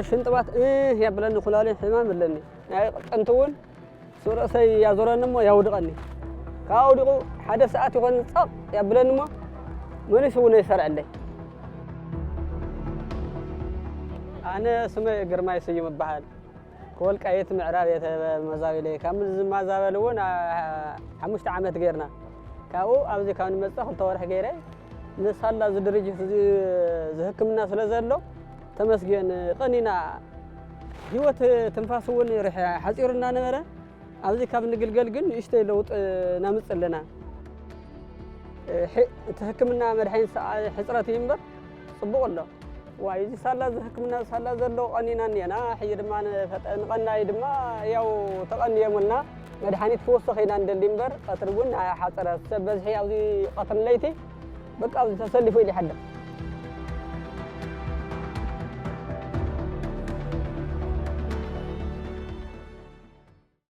شنطبات يبلني خلالي حمام بلني أنتون سورة سي يزورنا ما يودقني كاودقو حدا ساعات يكون صق يبلني ما يسوون يسرع علي أنا اسمي قرماي سيوم بحال كل كايت معراب مزاولي كامل مزاولون 5 عامات غيرنا كاو أبزي كان مسخ تورح غيري نسالا زدرجه زهكمنا سلازلو تمسجن قنينا هيوت تنفاسون رح حصيرنا نبره ابزي كاب نغلغل ግን እሽተይ ለውጥ ናምጽለና ተህክምና መድኃኒት ሕጽረት ይምበር ጽቡቅሎ ዋይ እዚ ሳላ ዝህክምና ሳላ ዘሎ ቀኒና ነና ሕይ ድማ ፈጠን ቀናይ ድማ ያው ተቀንየሙና መድኃኒት ተወሰኺና እንደሊምበር ቀትርውን ሓጽረ ሰበዝሒ ኣብዚ ቀትር ለይቲ በቃ ተሰልፎ ይሊ حدا